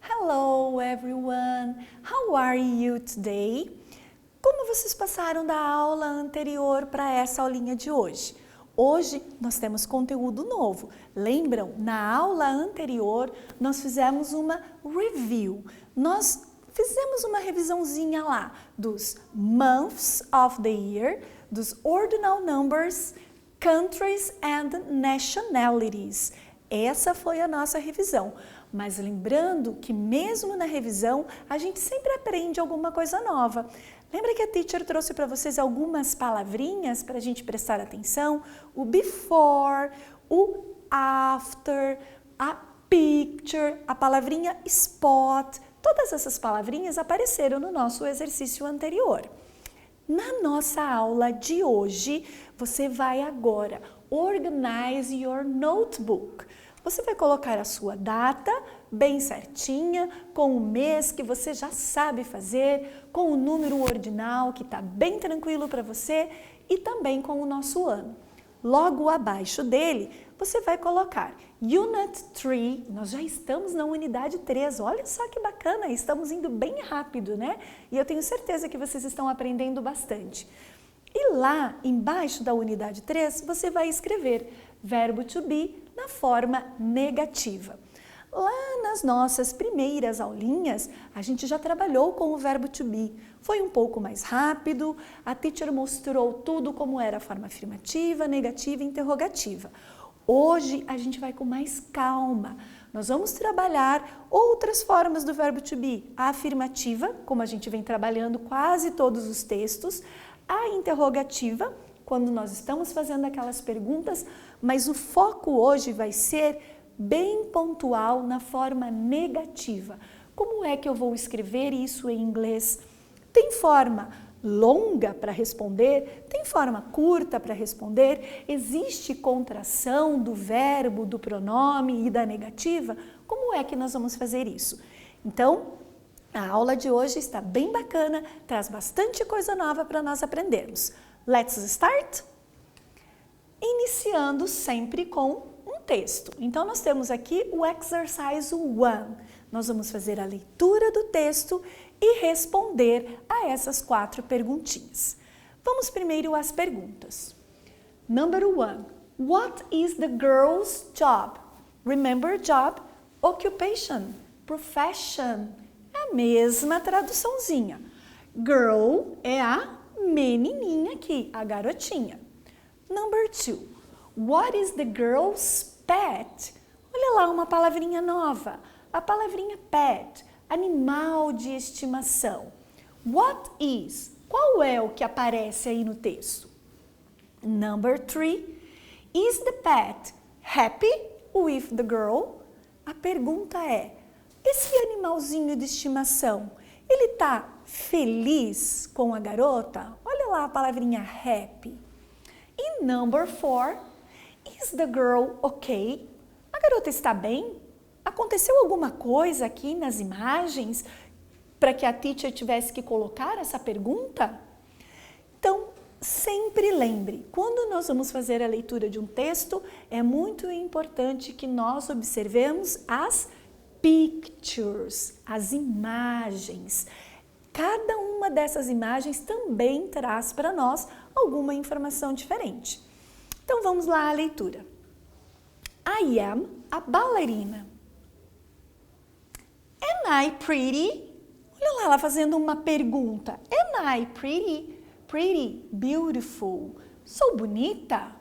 Hello everyone, how are you today? Como vocês passaram da aula anterior para essa aulinha de hoje? Hoje nós temos conteúdo novo. Lembram? Na aula anterior nós fizemos uma review. Nós fizemos uma revisãozinha lá dos months of the year, dos ordinal numbers, countries and nationalities. Essa foi a nossa revisão. Mas lembrando que mesmo na revisão, a gente sempre aprende alguma coisa nova. Lembra que a teacher trouxe para vocês algumas palavrinhas para a gente prestar atenção? O before, o after, a picture, a palavrinha spot. Todas essas palavrinhas apareceram no nosso exercício anterior. Na nossa aula de hoje, você vai agora organize your notebook. Você vai colocar a sua data bem certinha, com o mês que você já sabe fazer, com o número ordinal que está bem tranquilo para você e também com o nosso ano. Logo abaixo dele, você vai colocar Unit 3, nós já estamos na unidade 3, olha só que bacana, estamos indo bem rápido, né? E eu tenho certeza que vocês estão aprendendo bastante. E lá embaixo da unidade 3, você vai escrever verbo to be na forma negativa. Lá nas nossas primeiras aulinhas, a gente já trabalhou com o verbo to be. Foi um pouco mais rápido, a teacher mostrou tudo como era a forma afirmativa, negativa e interrogativa. Hoje a gente vai com mais calma. Nós vamos trabalhar outras formas do verbo to be. A afirmativa, como a gente vem trabalhando quase todos os textos, a interrogativa, quando nós estamos fazendo aquelas perguntas, mas o foco hoje vai ser bem pontual na forma negativa. Como é que eu vou escrever isso em inglês? Tem forma longa para responder? Tem forma curta para responder? Existe contração do verbo, do pronome e da negativa? Como é que nós vamos fazer isso? Então, a aula de hoje está bem bacana, traz bastante coisa nova para nós aprendermos. Let's start? Iniciando sempre com um texto. Então, nós temos aqui o exercise 1. Nós vamos fazer a leitura do texto e responder a essas 4 perguntinhas. Vamos primeiro às perguntas. Number 1. What is the girl's job? Remember job, occupation, profession. É a mesma traduçãozinha. Girl é a menininha aqui, a garotinha. Number 2. What is the girl's pet? Olha lá uma palavrinha nova. A palavrinha pet, animal de estimação. What is? Qual é o que aparece aí no texto? Number 3. Is the pet happy with the girl? A pergunta é, esse animalzinho de estimação, ele está feliz com a garota? Olha lá a palavrinha happy. E number 4, is the girl okay? A garota está bem? Aconteceu alguma coisa aqui nas imagens para que a teacher tivesse que colocar essa pergunta? Então, sempre lembre, quando nós vamos fazer a leitura de um texto, é muito importante que nós observemos as pictures, as imagens. Cada uma dessas imagens também traz para nós alguma informação diferente. Então vamos lá à leitura. I am a ballerina. Am I pretty? Olha lá ela fazendo uma pergunta. Am I pretty? Pretty, beautiful. Sou bonita?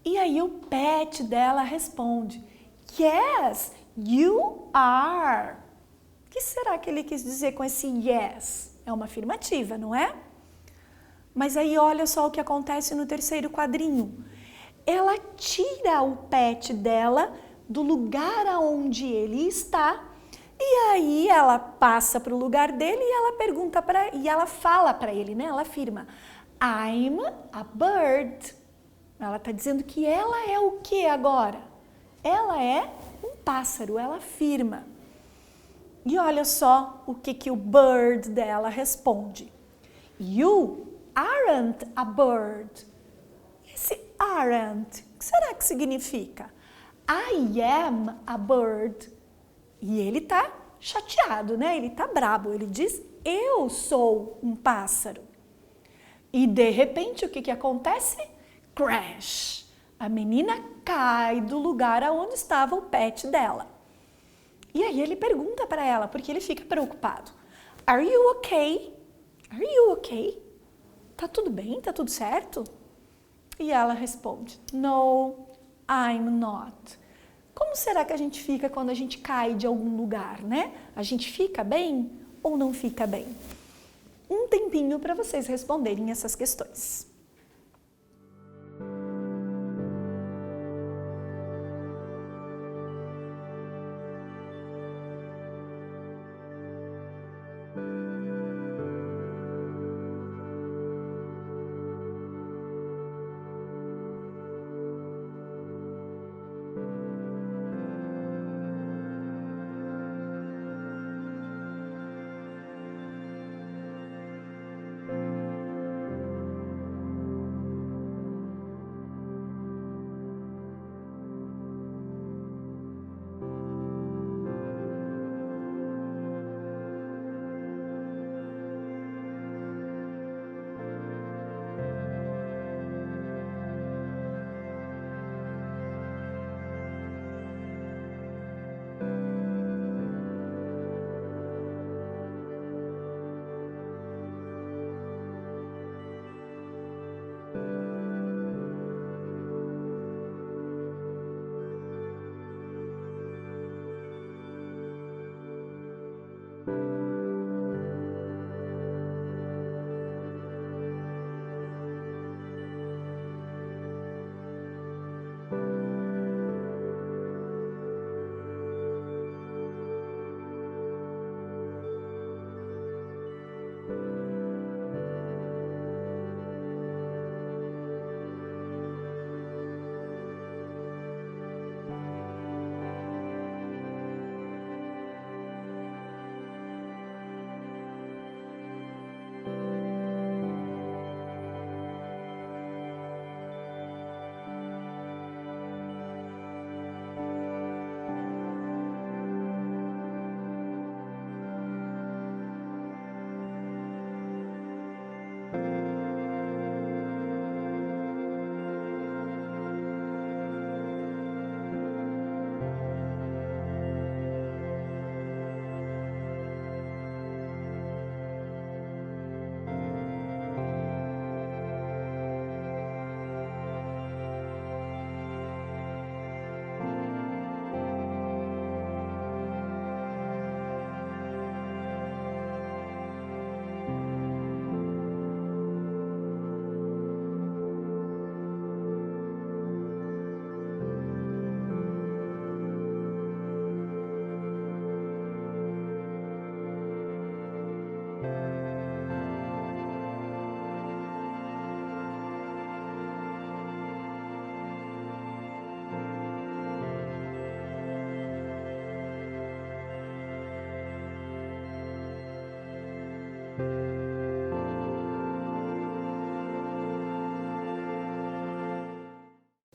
E aí o pet dela responde, yes, you are. O que será que ele quis dizer com esse yes? É uma afirmativa, não é? Mas aí olha só o que acontece no terceiro quadrinho. Ela tira o pet dela do lugar aonde ele está e aí ela passa para o lugar dele e ela pergunta e ela fala para ele, né? Ela afirma, I'm a bird. Ela está dizendo que ela é o que agora? Ela é um pássaro, ela afirma. E olha só o que o bird dela responde. You aren't a bird. Esse aren't, o que será que significa? I am a bird. E ele tá chateado, né? Ele tá brabo. Ele diz, eu sou um pássaro. E de repente, o que acontece? Crash! A menina cai do lugar aonde estava o pet dela. E aí ele pergunta para ela, porque ele fica preocupado. Are you okay? Are you okay? Tá tudo bem? Tá tudo certo? E ela responde, no, I'm not. Como será que a gente fica quando a gente cai de algum lugar, né? A gente fica bem ou não fica bem? Um tempinho para vocês responderem essas questões.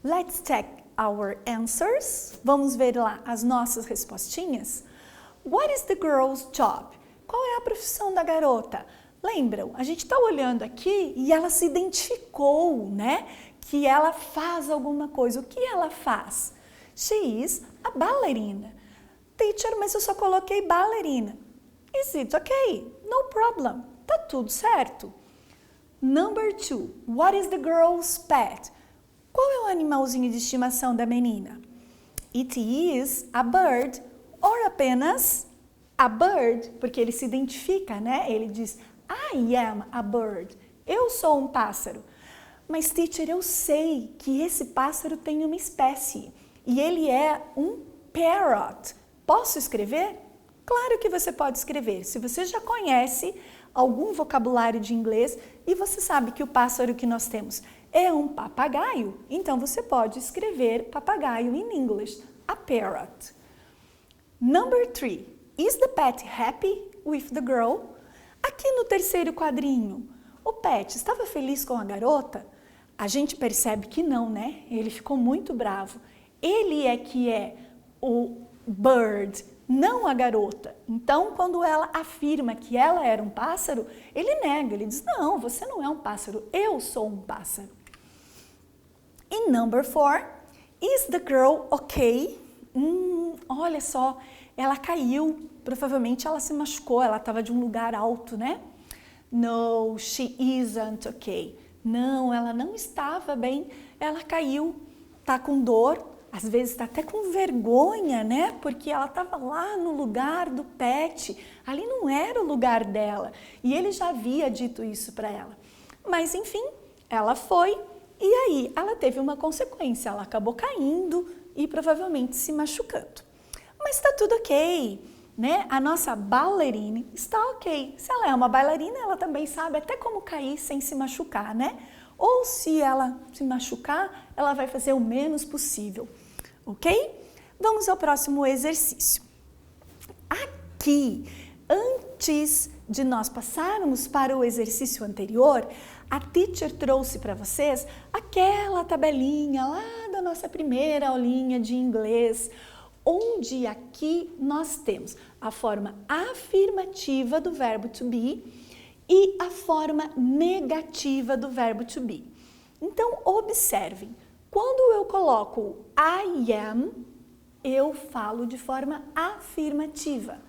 Let's check our answers. Vamos ver lá as nossas respostinhas. What is the girl's job? Qual é a profissão da garota? Lembram? A gente está olhando aqui e ela se identificou, né? Que ela faz alguma coisa. O que ela faz? She is a ballerina. Teacher, mas eu só coloquei ballerina. Is it okay? No problem. Tá tudo certo. Number 2. What is the girl's pet? Qual é o animalzinho de estimação da menina? It is a bird, ou apenas a bird, porque ele se identifica, né? Ele diz, I am a bird, eu sou um pássaro. Mas, teacher, eu sei que esse pássaro tem uma espécie, e ele é um parrot. Posso escrever? Claro que você pode escrever. Se você já conhece algum vocabulário de inglês e você sabe que o pássaro que nós temos é um papagaio, então você pode escrever papagaio em inglês, a parrot. Number 3. Is the pet happy with the girl? Aqui no terceiro quadrinho, o Pet estava feliz com a garota? A gente percebe que não, né? Ele ficou muito bravo. Ele é que é o bird, não a garota. Então, quando ela afirma que ela era um pássaro, ele nega, ele diz, não, você não é um pássaro, eu sou um pássaro. E number 4, is the girl okay? Olha só, ela caiu, provavelmente ela se machucou, ela estava de um lugar alto, né? No, she isn't okay. Não, ela não estava bem, ela caiu, tá com dor, às vezes está até com vergonha, né? Porque ela estava lá no lugar do Pet, ali não era o lugar dela. E ele já havia dito isso para ela. Mas enfim, ela foi e aí ela teve uma consequência, ela acabou caindo e provavelmente se machucando. Mas está tudo ok, né? A nossa bailarina está ok. Se ela é uma bailarina, ela também sabe até como cair sem se machucar, né? Ou se ela se machucar, ela vai fazer o menos possível, ok? Vamos ao próximo exercício. Aqui, antes de nós passarmos para o exercício anterior, a teacher trouxe para vocês aquela tabelinha lá da nossa primeira aulinha de inglês, onde aqui nós temos a forma afirmativa do verbo to be e a forma negativa do verbo to be. Então, observem, quando eu coloco I am, eu falo de forma afirmativa.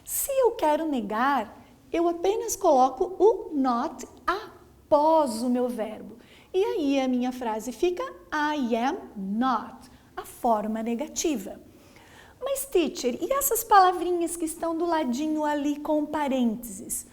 Se eu quero negar, eu apenas coloco o not após o meu verbo. E aí a minha frase fica I am not, a forma negativa. Mas, teacher, e essas palavrinhas que estão do ladinho ali com parênteses?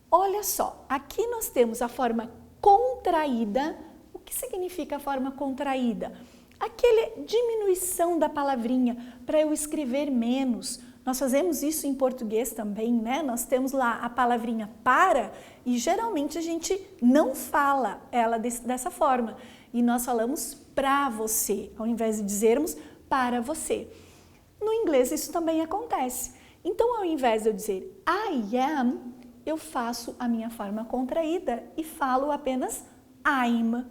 Olha só, aqui nós temos a forma contraída. O que significa a forma contraída? Aquela diminuição da palavrinha para eu escrever menos. Nós fazemos isso em português também, né? Nós temos lá a palavrinha para e geralmente a gente não fala ela dessa forma. E nós falamos pra você, ao invés de dizermos para você. No inglês isso também acontece. Então, ao invés de eu dizer I am, eu faço a minha forma contraída e falo apenas I'm.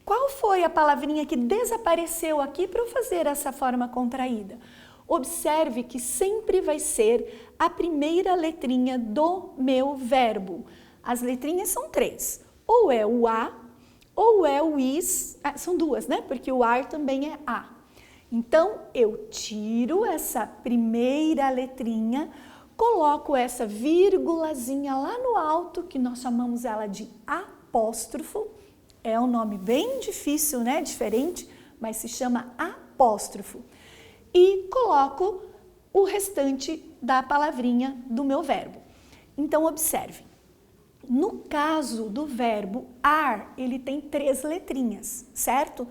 Qual foi a palavrinha que desapareceu aqui para eu fazer essa forma contraída? Observe que sempre vai ser a primeira letrinha do meu verbo. As letrinhas são 3. Ou é o A, ou é o is. São 2, né? Porque o ar também é A. Então, eu tiro essa primeira letrinha, coloco essa vírgulazinha lá no alto, que nós chamamos ela de apóstrofo. É um nome bem difícil, né? Diferente, mas se chama apóstrofo. E coloco o restante da palavrinha do meu verbo. Então, observe. No caso do verbo are, ele tem 3 letrinhas, certo?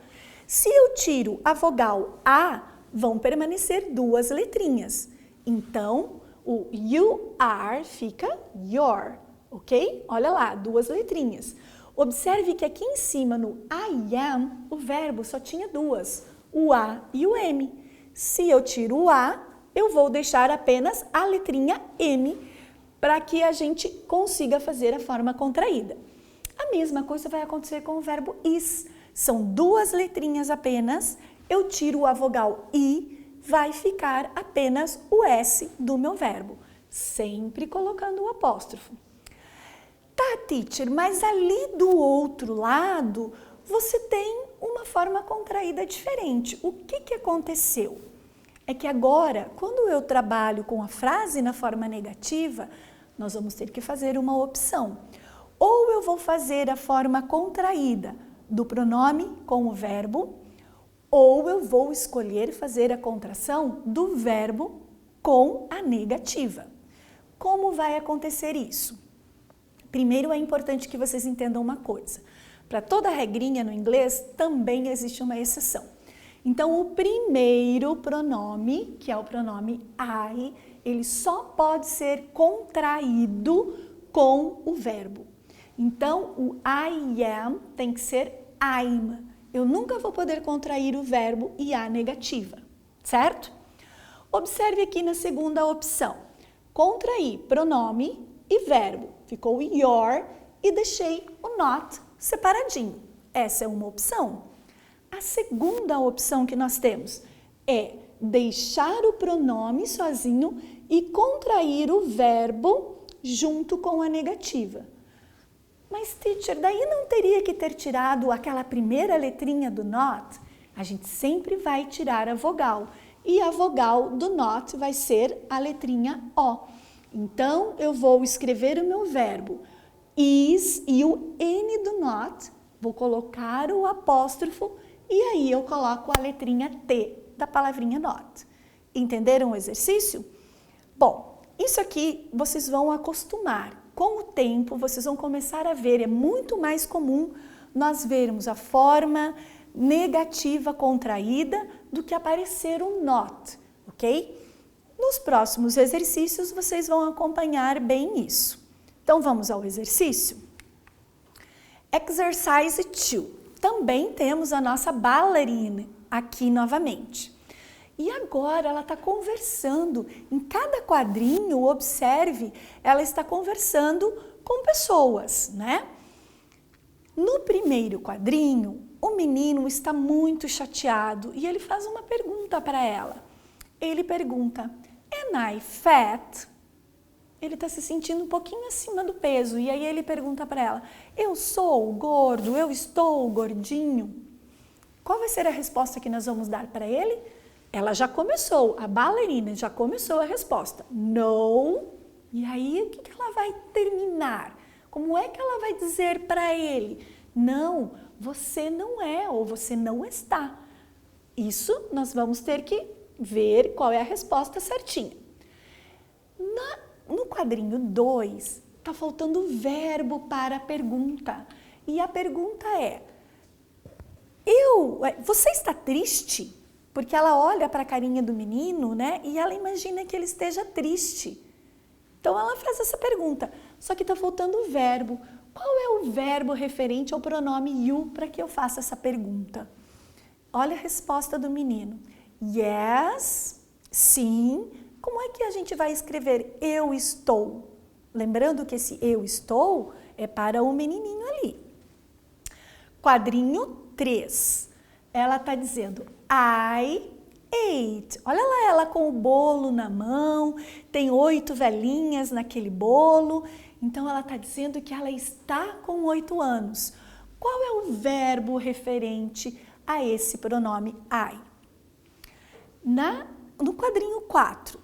Se eu tiro a vogal A, vão permanecer 2 letrinhas. Então, o you are fica your, ok? Olha lá, 2 letrinhas. Observe que aqui em cima no I am, o verbo só tinha 2, o A e o M. Se eu tiro o A, eu vou deixar apenas a letrinha M para que a gente consiga fazer a forma contraída. A mesma coisa vai acontecer com o verbo is. São 2 letrinhas apenas, eu tiro a vogal I, vai ficar apenas o S do meu verbo, sempre colocando o apóstrofo. Tá, teacher, mas ali do outro lado, você tem uma forma contraída diferente. O que aconteceu? É que agora, quando eu trabalho com a frase na forma negativa, nós vamos ter que fazer uma opção. Ou eu vou fazer a forma contraída do pronome com o verbo, ou eu vou escolher fazer a contração do verbo com a negativa. Como vai acontecer isso? Primeiro, é importante que vocês entendam uma coisa. Para toda regrinha no inglês, também existe uma exceção. Então, o primeiro pronome, que é o pronome I, ele só pode ser contraído com o verbo. Então, o I am tem que ser I'm. Eu nunca vou poder contrair o verbo e a negativa, certo? Observe aqui na segunda opção. Contrair pronome e verbo. Ficou your e deixei o not separadinho. Essa é uma opção. A segunda opção que nós temos é deixar o pronome sozinho e contrair o verbo junto com a negativa. Mas, teacher, daí não teria que ter tirado aquela primeira letrinha do not? A gente sempre vai tirar a vogal. E a vogal do not vai ser a letrinha O. Então, eu vou escrever o meu verbo is e o N do not, vou colocar o apóstrofo e aí eu coloco a letrinha T da palavrinha not. Entenderam o exercício? Bom, isso aqui vocês vão acostumar. Com o tempo, vocês vão começar a ver, é muito mais comum nós vermos a forma negativa contraída do que aparecer um not, ok? Nos próximos exercícios, vocês vão acompanhar bem isso. Então, vamos ao exercício? Exercise 2. Também temos a nossa bailarina aqui novamente. E agora ela está conversando. Em cada quadrinho, observe, ela está conversando com pessoas, né? No primeiro quadrinho, o menino está muito chateado e ele faz uma pergunta para ela. Ele pergunta, am I fat? Ele está se sentindo um pouquinho acima do peso e aí ele pergunta para ela, eu sou gordo, eu estou gordinho? Qual vai ser a resposta que nós vamos dar para ele? Ela já começou, a bailarina já começou a resposta. No. E aí, o que ela vai terminar? Como é que ela vai dizer para ele? Não, você não é ou você não está. Isso nós vamos ter que ver qual é a resposta certinha. No quadrinho 2, está faltando o verbo para a pergunta. E a pergunta é, você está triste? Porque ela olha para a carinha do menino, né? E ela imagina que ele esteja triste. Então, ela faz essa pergunta. Só que está faltando o verbo. Qual é o verbo referente ao pronome you para que eu faça essa pergunta? Olha a resposta do menino. Yes, sim. Como é que a gente vai escrever eu estou? Lembrando que esse eu estou é para o menininho ali. Quadrinho 3. Ela está dizendo I ate. Olha lá ela com o bolo na mão, tem 8 velhinhas naquele bolo. Então ela está dizendo que ela está com 8 anos. Qual é o verbo referente a esse pronome I? No quadrinho 4,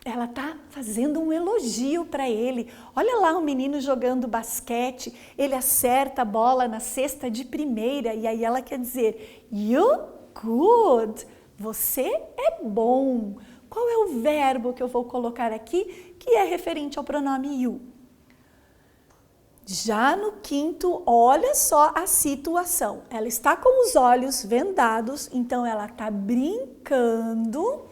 ela está fazendo um elogio para ele. Olha lá o menino jogando basquete, ele acerta a bola na cesta de primeira e aí ela quer dizer, you good, você é bom. Qual é o verbo que eu vou colocar aqui que é referente ao pronome you? Já no 5º, olha só a situação. Ela está com os olhos vendados, então ela está brincando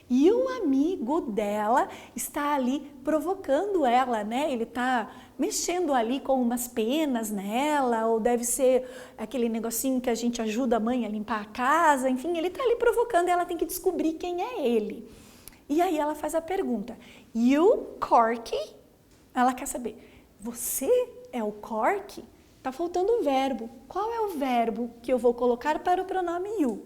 e um amigo dela está ali provocando ela, né? Ele está mexendo ali com umas penas nela, ou deve ser aquele negocinho que a gente ajuda a mãe a limpar a casa, enfim, ele está ali provocando e ela tem que descobrir quem é ele. E aí ela faz a pergunta, you Corky? Ela quer saber, você é o Corky? Tá faltando o verbo. Qual é o verbo que eu vou colocar para o pronome you?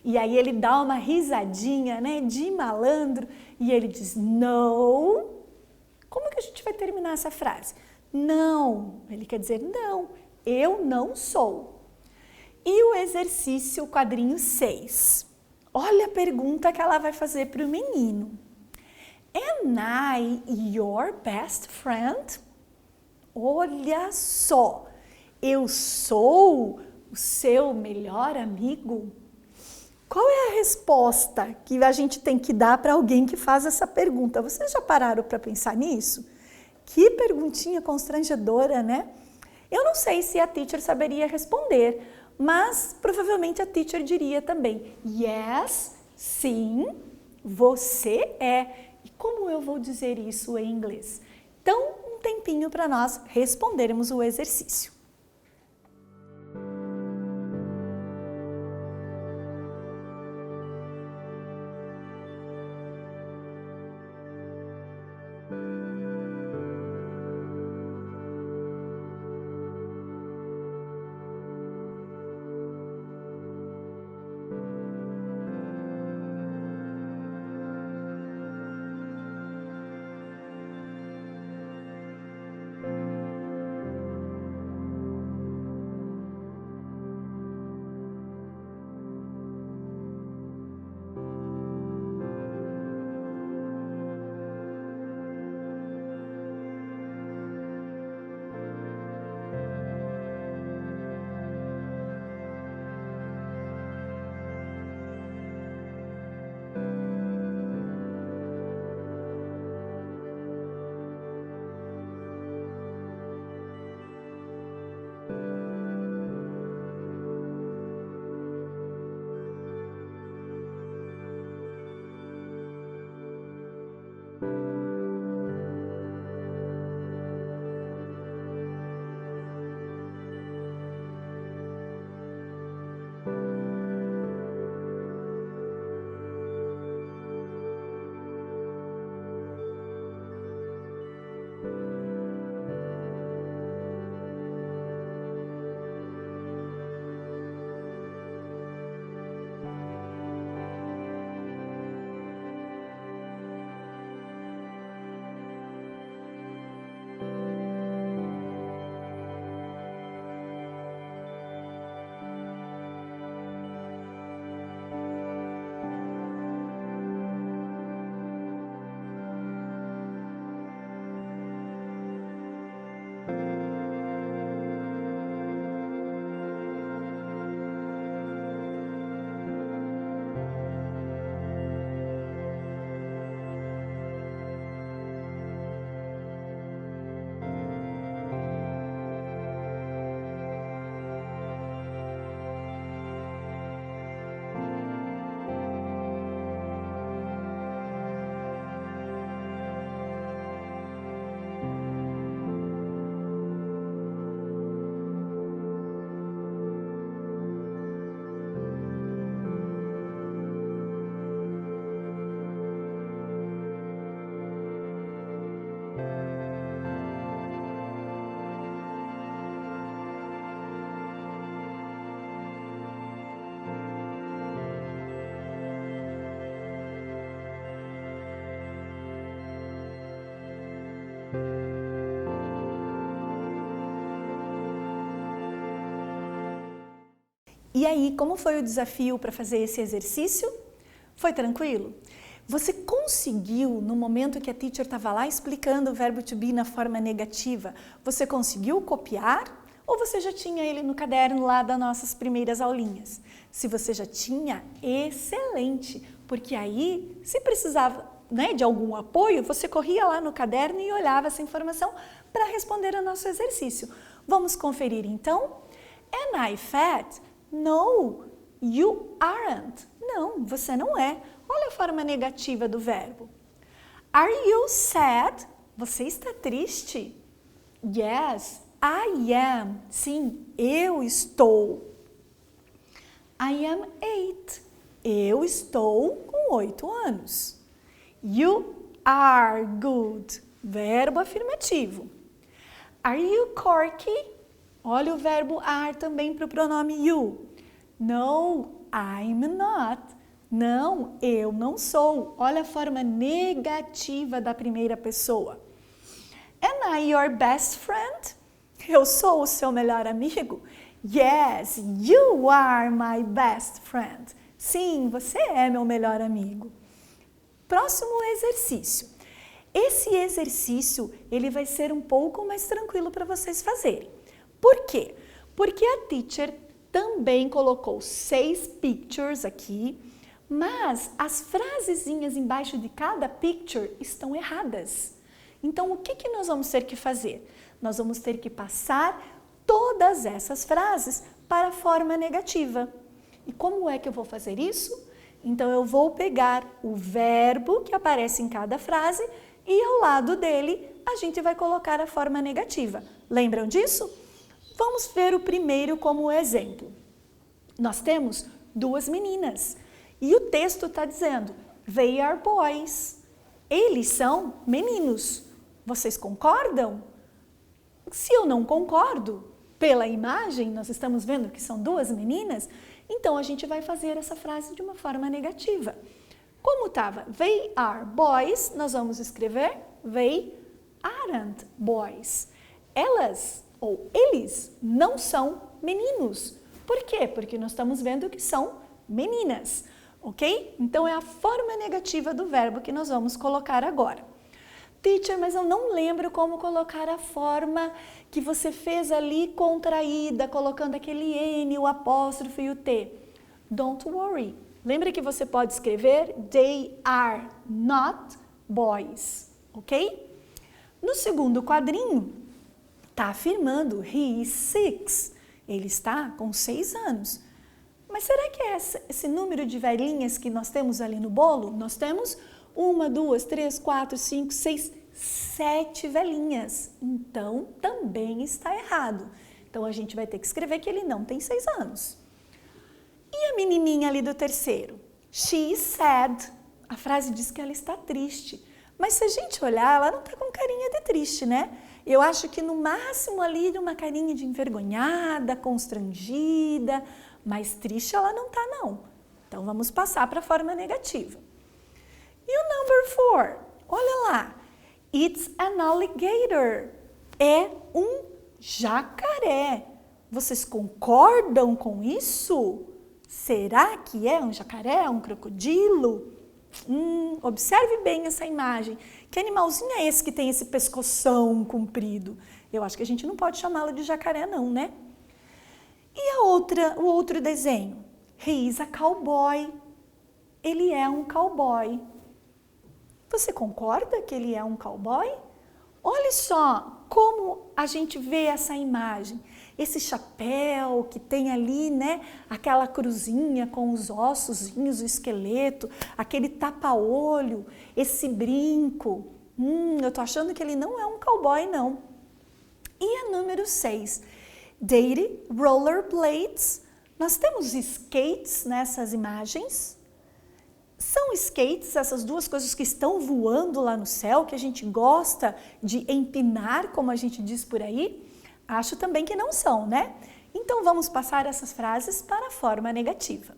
E aí ele dá uma risadinha, né, de malandro, e ele diz, no. Como que a gente vai terminar essa frase? Não. Ele quer dizer, não, eu não sou. E o exercício, quadrinho 6. Olha a pergunta que ela vai fazer para o menino. Am I your best friend? Olha só, eu sou o seu melhor amigo? Qual é a resposta que a gente tem que dar para alguém que faz essa pergunta? Vocês já pararam para pensar nisso? Que perguntinha constrangedora, né? Eu não sei se a teacher saberia responder, mas provavelmente a teacher diria também, yes, sim, você é. E como eu vou dizer isso em inglês? Então, um tempinho para nós respondermos o exercício. E aí, como foi o desafio para fazer esse exercício? Foi tranquilo? Você conseguiu, no momento que a teacher estava lá explicando o verbo to be na forma negativa, você conseguiu copiar? Ou você já tinha ele no caderno lá das nossas primeiras aulinhas? Se você já tinha, excelente! Porque aí, se precisava, né, de algum apoio, você corria lá no caderno e olhava essa informação para responder ao nosso exercício. Vamos conferir então? Am I fat? No, you aren't. Não, você não é. Olha a forma negativa do verbo. Are you sad? Você está triste? Yes, I am. Sim, eu estou. I am 8. Eu estou com 8 anos. You are good. Verbo afirmativo. Are you corky? Olha o verbo are também para o pronome you. No, I'm not. Não, eu não sou. Olha a forma negativa da primeira pessoa. Am I your best friend? Eu sou o seu melhor amigo? Yes, you are my best friend. Sim, você é meu melhor amigo. Próximo exercício. Esse exercício, ele vai ser um pouco mais tranquilo para vocês fazerem. Por quê? Porque a teacher também colocou 6 pictures aqui, mas as frasezinhas embaixo de cada picture estão erradas. Então, o que nós vamos ter que fazer? Nós vamos ter que passar todas essas frases para a forma negativa. E como é que eu vou fazer isso? Então, eu vou pegar o verbo que aparece em cada frase e ao lado dele a gente vai colocar a forma negativa. Lembram disso? Vamos ver o primeiro como exemplo. Nós temos 2 meninas e o texto está dizendo they are boys. Eles são meninos. Vocês concordam? Se eu não concordo, pela imagem, nós estamos vendo que são 2 meninas, então a gente vai fazer essa frase de uma forma negativa. Como estava they are boys, nós vamos escrever they aren't boys. Elas ou eles não são meninos. Por quê? Porque nós estamos vendo que são meninas, ok? Então é a forma negativa do verbo que nós vamos colocar agora. Teacher, mas eu não lembro como colocar a forma que você fez ali contraída, colocando aquele N, o apóstrofo e o T. Don't worry. Lembra que você pode escrever they are not boys, ok? No segundo quadrinho, está afirmando he is 6. Ele está com 6 anos. Mas será que é esse número de velhinhas que nós temos ali no bolo? Nós temos 1, 2, 3, 4, 5, 6, 7 velhinhas. Então, também está errado. Então, a gente vai ter que escrever que ele não tem 6 anos. E a menininha ali do terceiro? She is sad. A frase diz que ela está triste. Mas se a gente olhar, ela não está com carinha de triste, né? Eu acho que no máximo ali uma carinha de envergonhada, constrangida, mas triste ela não está não. Então vamos passar para a forma negativa. E o number 4? Olha lá. It's an alligator. É um jacaré. Vocês concordam com isso? Será que é um jacaré, um crocodilo? Observe bem essa imagem. Que animalzinho é esse que tem esse pescoção comprido? Eu acho que a gente não pode chamá-lo de jacaré não, né? E o outro desenho? He is a cowboy. Ele é um cowboy. Você concorda que ele é um cowboy? Olha só como a gente vê essa imagem. Esse chapéu que tem ali, né? Aquela cruzinha com os ossozinhos, o esqueleto, aquele tapa-olho, esse brinco. Eu tô achando que ele não é um cowboy, não. E a número 6, Daisy rollerblades. Nós temos skates nessas imagens. São skates, essas duas coisas que estão voando lá no céu, que a gente gosta de empinar, como a gente diz por aí? Acho também que não são, né? Então vamos passar essas frases para a forma negativa.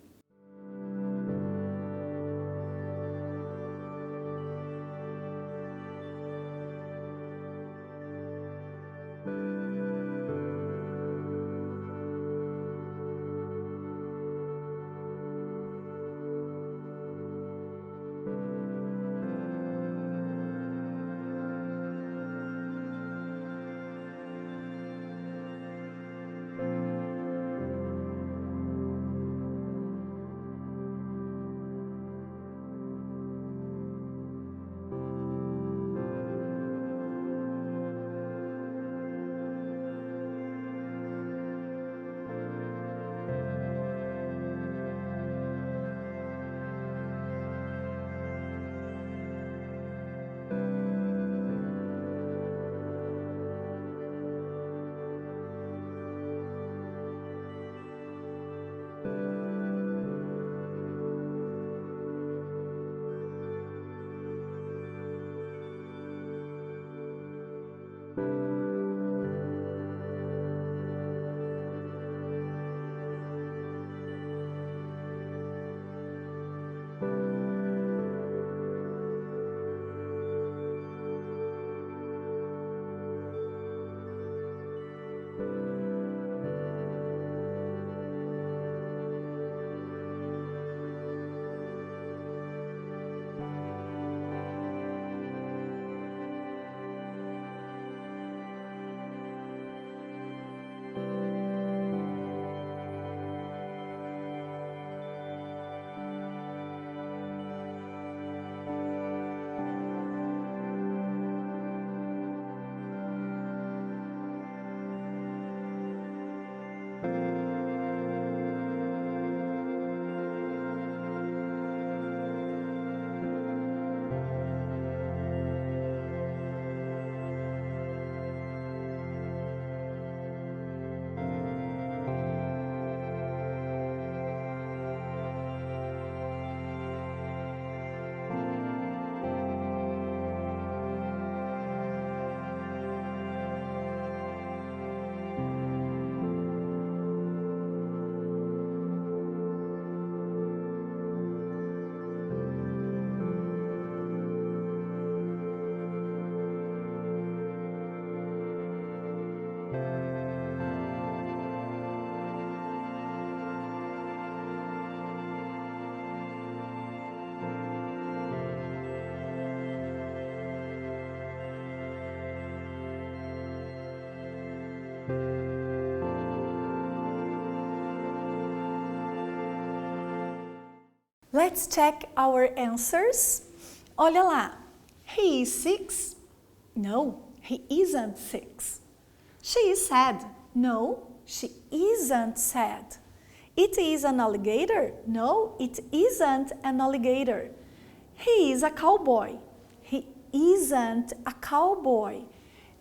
Let's check our answers. Olha lá. He is 6. No, he isn't 6. She is sad. No, she isn't sad. It is an alligator. No, it isn't an alligator. He is a cowboy. He isn't a cowboy.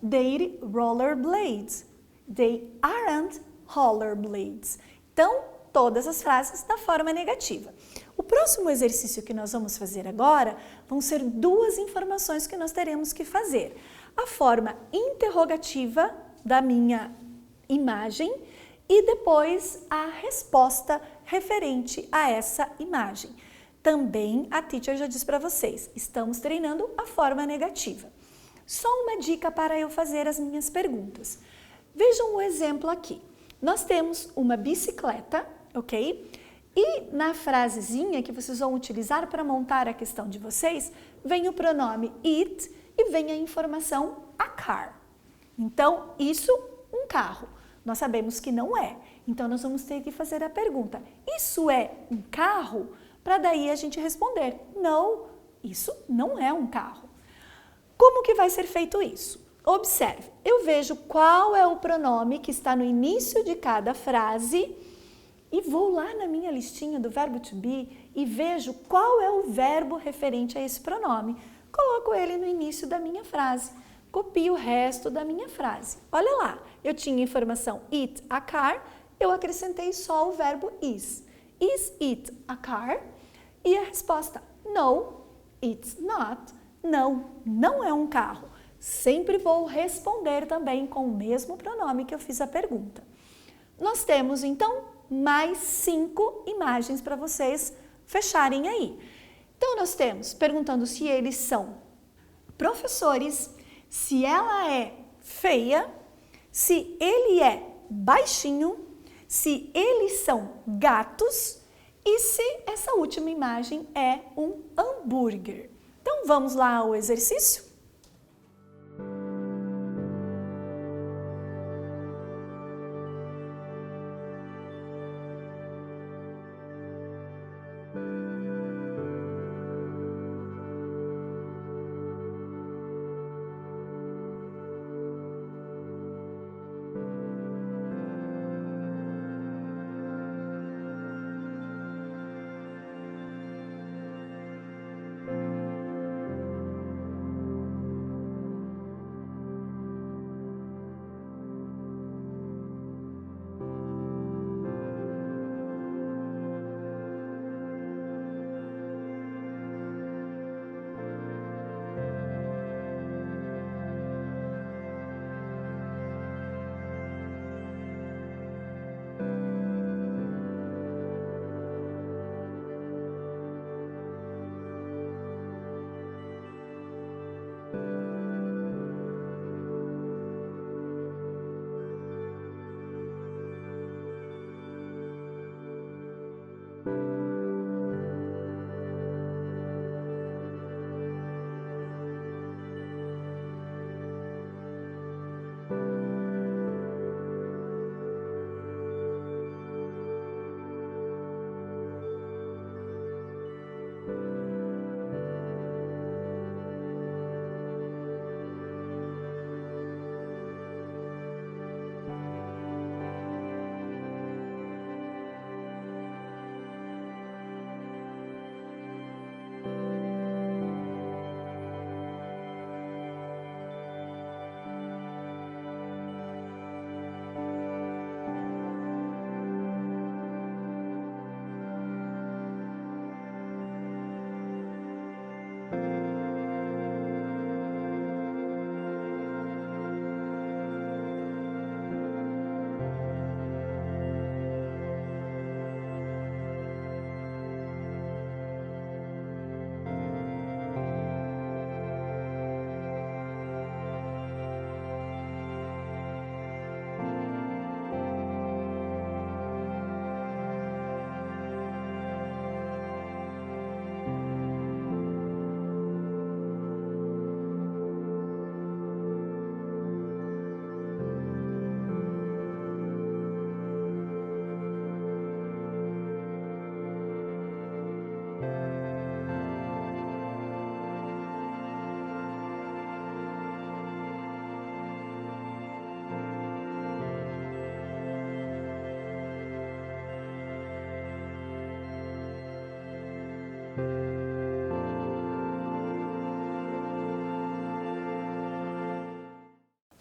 They rollerblades. They aren't rollerblades. Então, todas as frases na forma negativa. O próximo exercício que nós vamos fazer agora vão ser duas informações que nós teremos que fazer. A forma interrogativa da minha imagem e depois a resposta referente a essa imagem. Também a teacher já disse para vocês, estamos treinando a forma negativa. Só uma dica para eu fazer as minhas perguntas. Vejam o exemplo aqui. Nós temos uma bicicleta, ok? E na frasezinha que vocês vão utilizar para montar a questão de vocês, vem o pronome it e vem a informação a car. Então, isso, um carro. Nós sabemos que não é. Então, nós vamos ter que fazer a pergunta, isso é um carro? Para daí a gente responder, não, isso não é um carro. Como que vai ser feito isso? Observe, eu vejo qual é o pronome que está no início de cada frase e vou lá na minha listinha do verbo to be e vejo qual é o verbo referente a esse pronome. Coloco ele no início da minha frase, copio o resto da minha frase. Olha lá, eu tinha informação it a car, eu acrescentei só o verbo is. Is it a car? E a resposta, no, it's not. Não, não é um carro. Sempre vou responder também com o mesmo pronome que eu fiz a pergunta. Nós temos, então, mais 5 imagens para vocês fecharem aí. Então, nós temos perguntando se eles são professores, se ela é feia, se ele é baixinho, se eles são gatos e se essa última imagem é um hambúrguer. Então, vamos lá ao exercício?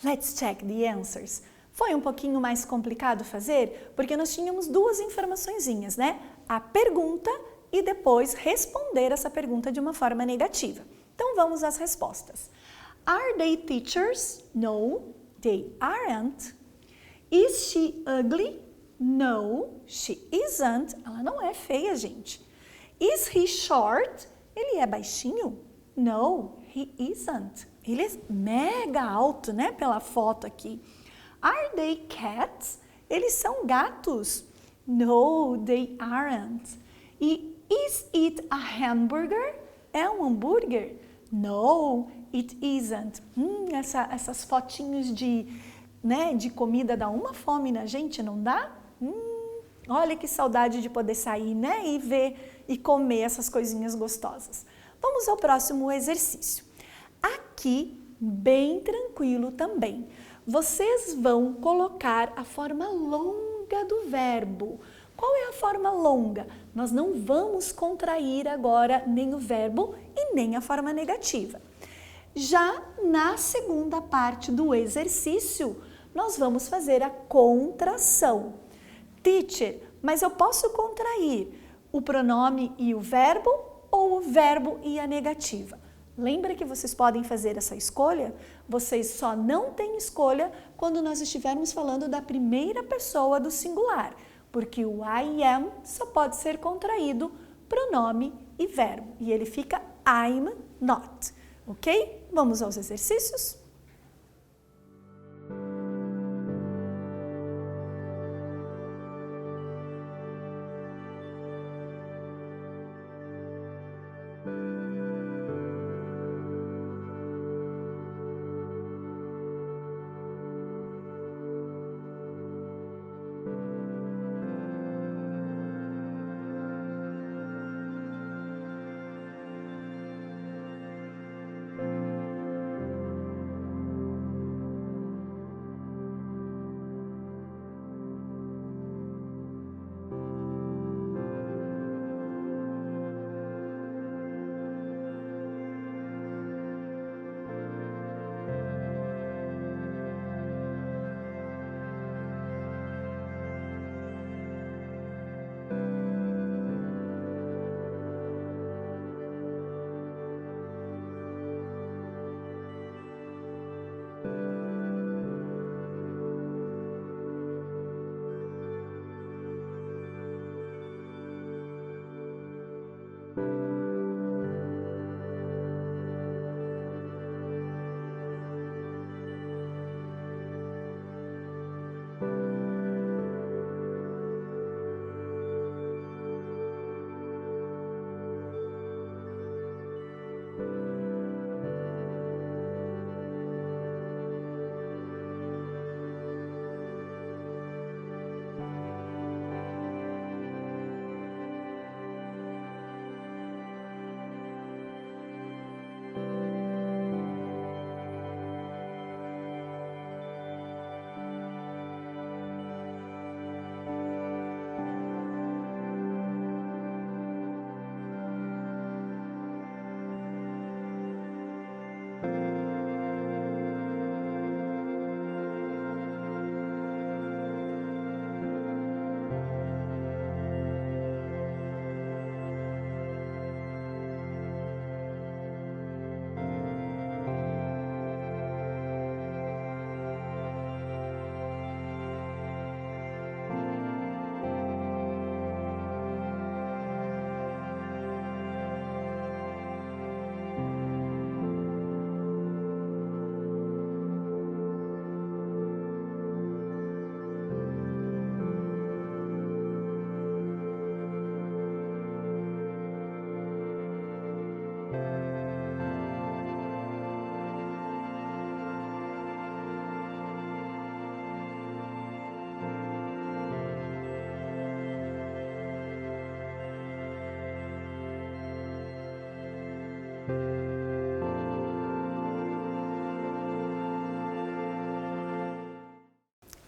Let's check the answers. Foi um pouquinho mais complicado fazer, porque nós tínhamos duas informaçõezinhas, né? A pergunta e depois responder essa pergunta de uma forma negativa. Então vamos às respostas. Are they teachers? No, they aren't. Is she ugly? No, she isn't. Ela não é feia, gente. Is he short? Ele é baixinho? No, he isn't. Ele é mega alto, né? Pela foto aqui. Are they cats? Eles são gatos? No, they aren't. E is it a hamburger? É um hambúrguer? No, it isn't. Essas fotinhos de comida dá uma fome na gente, não dá? Olha que saudade de poder sair, né? E ver e comer essas coisinhas gostosas. Vamos ao próximo exercício. Aqui, bem tranquilo também. Vocês vão colocar a forma longa do verbo. Qual é a forma longa? Nós não vamos contrair agora nem o verbo e nem a forma negativa. Já na segunda parte do exercício, nós vamos fazer a contração. Teacher, mas eu posso contrair o pronome e o verbo ou o verbo e a negativa? Lembra que vocês podem fazer essa escolha? Vocês só não têm escolha quando nós estivermos falando da primeira pessoa do singular, porque o I am só pode ser contraído pronome e verbo, e ele fica I'm not, ok? Vamos aos exercícios?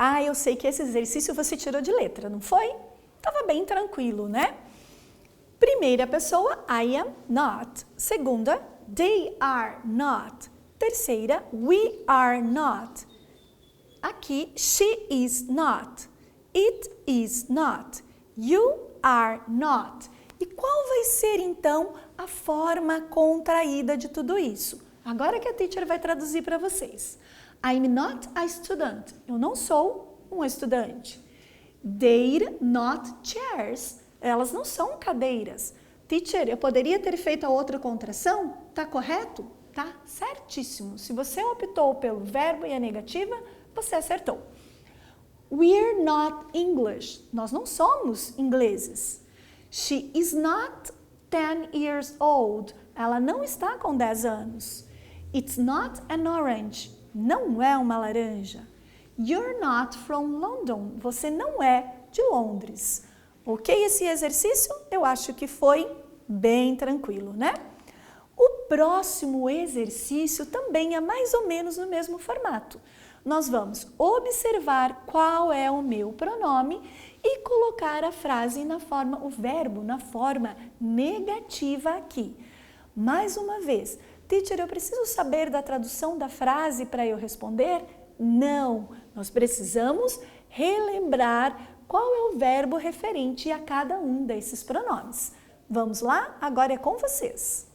Ah, eu sei que esse exercício você tirou de letra, não foi? Tava bem tranquilo, né? Primeira pessoa, I am not. Segunda, they are not. Terceira, we are not. Aqui, she is not. It is not. You are not. E qual vai ser, então, a forma contraída de tudo isso? Agora que a teacher vai traduzir para vocês. I'm not a student. Eu não sou um estudante. They're not chairs. Elas não são cadeiras. Teacher, eu poderia ter feito a outra contração? Tá correto? Tá certíssimo. Se você optou pelo verbo e a negativa, você acertou. We're not English. Nós não somos ingleses. She is not 10 years old. Ela não está com 10 anos. It's not an orange. Não é uma laranja. You're not from London. Você não é de Londres. Ok esse exercício? Eu acho que foi bem tranquilo, né? O próximo exercício também é mais ou menos no mesmo formato. Nós vamos observar qual é o meu pronome e colocar a frase na forma, o verbo na forma negativa aqui. Mais uma vez, teacher, eu preciso saber da tradução da frase para eu responder? Não, nós precisamos relembrar qual é o verbo referente a cada um desses pronomes. Vamos lá? Agora é com vocês.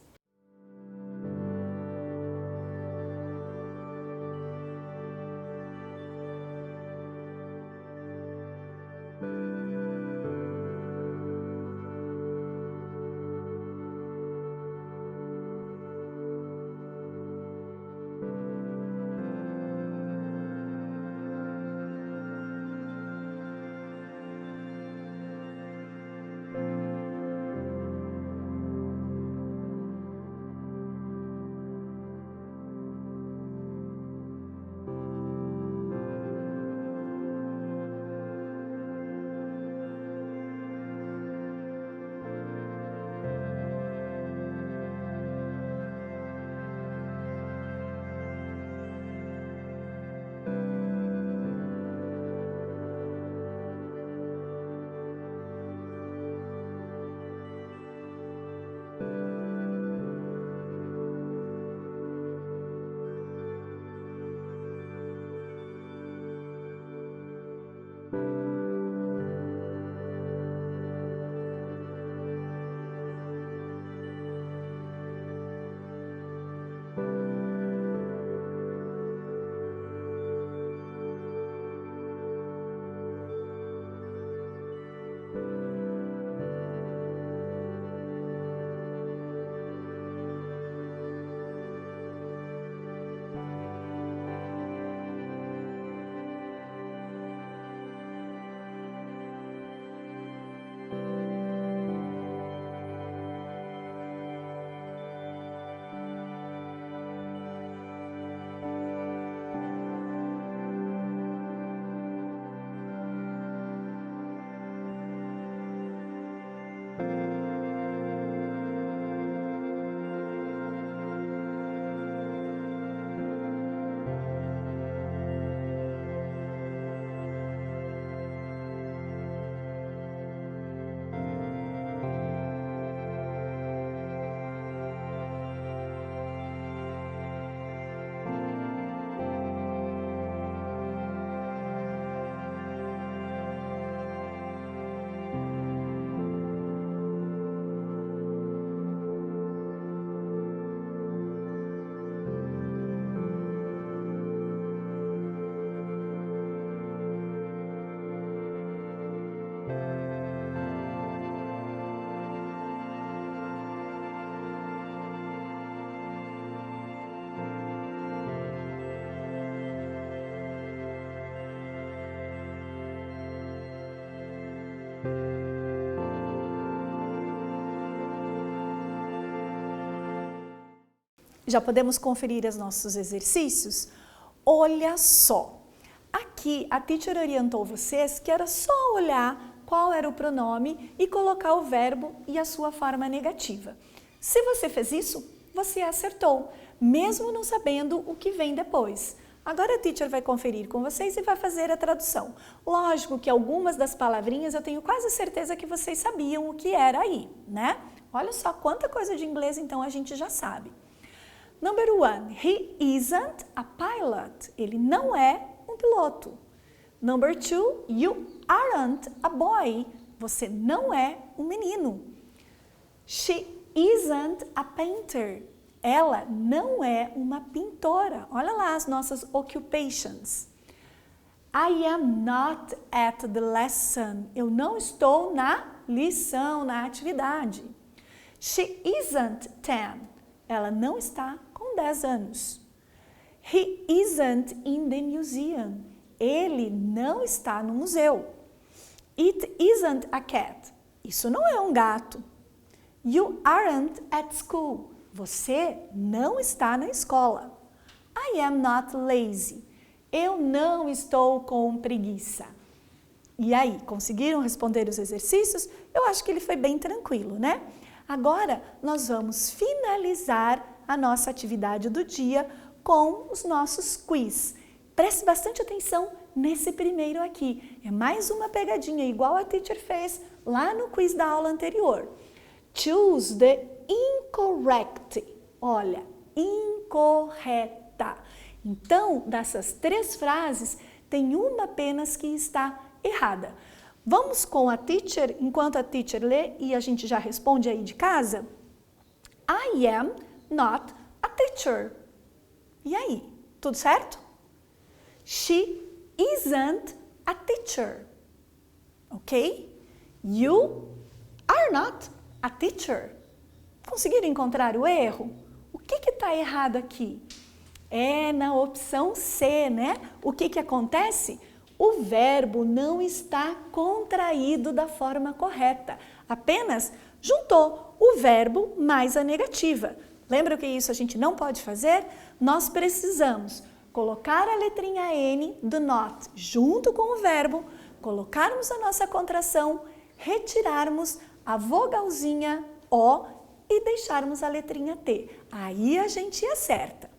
Já podemos conferir os nossos exercícios? Olha só, aqui a teacher orientou vocês que era só olhar qual era o pronome e colocar o verbo e a sua forma negativa. Se você fez isso, você acertou, mesmo não sabendo o que vem depois. Agora a teacher vai conferir com vocês e vai fazer a tradução. Lógico que algumas das palavrinhas eu tenho quase certeza que vocês sabiam o que era aí, né? Olha só quanta coisa de inglês então a gente já sabe. Number 1, he isn't a pilot. Ele não é um piloto. Number 2, you aren't a boy. Você não é um menino. She isn't a painter. Ela não é uma pintora. Olha lá as nossas occupations. I am not at the lesson. Eu não estou na lição, na atividade. She isn't 10. Ela não está com 10 anos. He isn't in the museum. Ele não está no museu. It isn't a cat. Isso não é um gato. You aren't at school. Você não está na escola. I am not lazy. Eu não estou com preguiça. E aí, conseguiram responder os exercícios? Eu acho que ele foi bem tranquilo, né? Agora, nós vamos finalizar a nossa atividade do dia com os nossos quiz. Preste bastante atenção nesse primeiro aqui. É mais uma pegadinha igual a teacher fez lá no quiz da aula anterior. Choose the incorrect. Olha, incorreta. Então, dessas 3 frases, tem uma apenas que está errada. Vamos com a teacher, enquanto a teacher lê e a gente já responde aí de casa? I am not a teacher. E aí, tudo certo? She isn't a teacher. Ok? You are not a teacher. Conseguiram encontrar o erro? O que está errado aqui? É na opção C, né? O que acontece? O verbo não está contraído da forma correta. Apenas juntou o verbo mais a negativa. Lembra que isso a gente não pode fazer? Nós precisamos colocar a letrinha N do not junto com o verbo, colocarmos a nossa contração, retirarmos a vogalzinha O e deixarmos a letrinha T. Aí a gente acerta.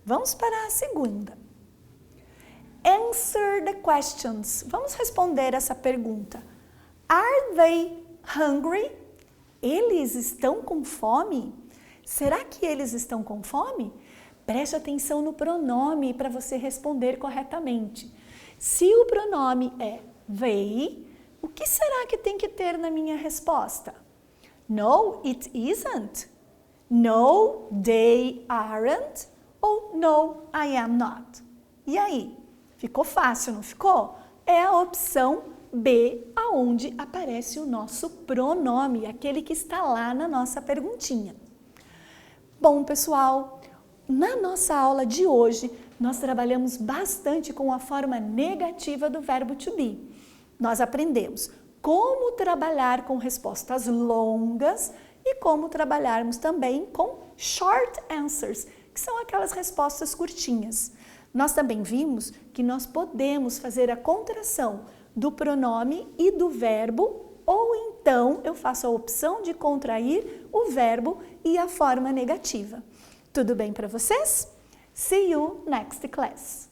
Vamos para a segunda. Answer the questions. Vamos responder essa pergunta. Are they hungry? Eles estão com fome? Será que eles estão com fome? Preste atenção no pronome para você responder corretamente. Se o pronome é they, o que será que tem que ter na minha resposta? No, it isn't. No, they aren't. Ou no, I am not. E aí? Ficou fácil, não ficou? É a opção B, aonde aparece o nosso pronome, aquele que está lá na nossa perguntinha. Bom, pessoal, na nossa aula de hoje, nós trabalhamos bastante com a forma negativa do verbo to be. Nós aprendemos como trabalhar com respostas longas e como trabalharmos também com short answers, que são aquelas respostas curtinhas. Nós também vimos que nós podemos fazer a contração do pronome e do verbo, ou então eu faço a opção de contrair o verbo e a forma negativa. Tudo bem para vocês? See you next class!